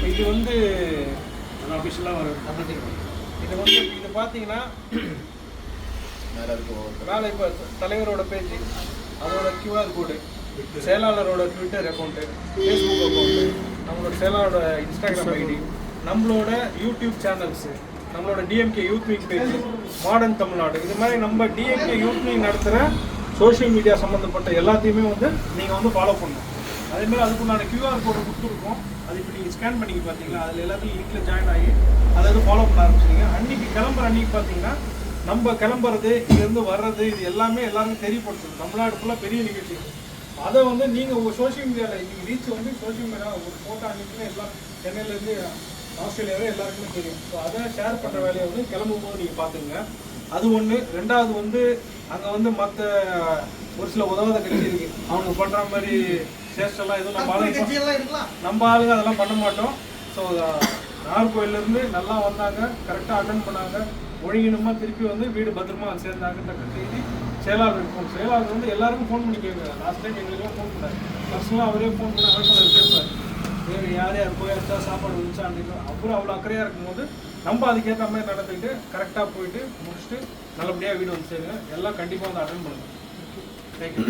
இது வந்து அஃபிஷியலாக வரும். இது வந்து இது பார்த்தீங்கன்னா மேலே இப்போ தலைவரோட பேஜ், அதோட கியூஆர் கோடு, செயலாளரோட ட்விட்டர் அக்கௌண்ட்டு, ஃபேஸ்புக் அக்கௌண்ட்டு, நம்மளோட செயலாளரோட இன்ஸ்டாகிராம் ஐடி, நம்மளோட யூடியூப் சேனல்ஸு, நம்மளோட DMK youth wing page, modern Tamil Nadu, இது மாதிரி நம்ம டிஎம்கே யூத் விங் நடத்துகிற சோஷியல் மீடியா சம்மந்தப்பட்ட எல்லாத்தையுமே வந்து நீங்கள் வந்து ஃபாலோ பண்ணணும். அதேமாதிரி அதுக்குண்டான கியூஆர் கோடு கொடுத்துருக்கோம். அது இப்போ நீங்கள் ஸ்கேன் பண்ணிக்க பார்த்தீங்களா, அதில் எல்லாத்தையும் லிங்கில் ஜாயின் ஆகி அதை வந்து ஃபாலோ பண்ண ஆரம்பிச்சிங்க. அன்றைக்கி கிளம்புற அன்றைக்கி பார்த்தீங்கன்னா நம்ம கிளம்புறது, இதுலேருந்து வர்றது, இது எல்லாமே எல்லாருக்கும் தெரியப்படுத்தணும். தமிழ்நாடு ஃபுல்லாக பெரிய நிகழ்ச்சி. அதை வந்து நீங்கள் உங்கள் சோஷியல் மீடியாவில் நீங்கள் ரீச் வந்து சோஷியல் மீடியா ஒரு ஃபோட்டோ அன்றைக்குமே எல்லாம் சென்னையிலேருந்து ஆஸ்திரேலியாவே எல்லாருக்குமே தெரியும். ஸோ அதை ஷேர் பண்ணுற வேலையை வந்து கிளம்பும் போது நீங்கள் பார்த்துங்க. அது ஒன்று. ரெண்டாவது வந்து அங்கே வந்து மற்ற ஒரு சில உதவாத கட்சி இருக்குது, அவங்க பண்ணுற மாதிரி சேஷ்டெல்லாம் எதுவும் நம்ம ஆளுங்க அதெல்லாம் பண்ண மாட்டோம். ஸோ நாகர்கோவிலேருந்து நல்லா வந்தாங்க, கரெக்டாக அட்டன் பண்ணாங்க, ஒழுங்கினமாக திருப்பி வந்து வீடு பத்திரமா சேர்ந்தாங்கன்ற செய்தி செயலாளர் இருக்கும். செயலாளர் வந்து எல்லாருக்கும் ஃபோன் பண்ணி கேட்குறாரு. லாஸ்ட் டைம் எங்களுக்கெல்லாம் ஃபோன் பண்ணார், பர்சனலாக அவரே ஃபோன் பண்ணி அழைப்பாளர் கேட்பார், யார் யார் போயாச்சா, சாப்பாடு வந்துச்சா அப்படின்னு. அப்புறம் அவ்வளோ அக்கறையாக இருக்கும்போது நம்ம அதுக்கேற்ற மாதிரி நடந்துக்கிட்டு கரெக்டாக போயிட்டு முடிச்சுட்டு நல்லபடியாக வீடு வந்து சேருங்க. எல்லாம் கண்டிப்பாக வந்து அட்டன் பண்ணுங்கள். தேங்க்யூ.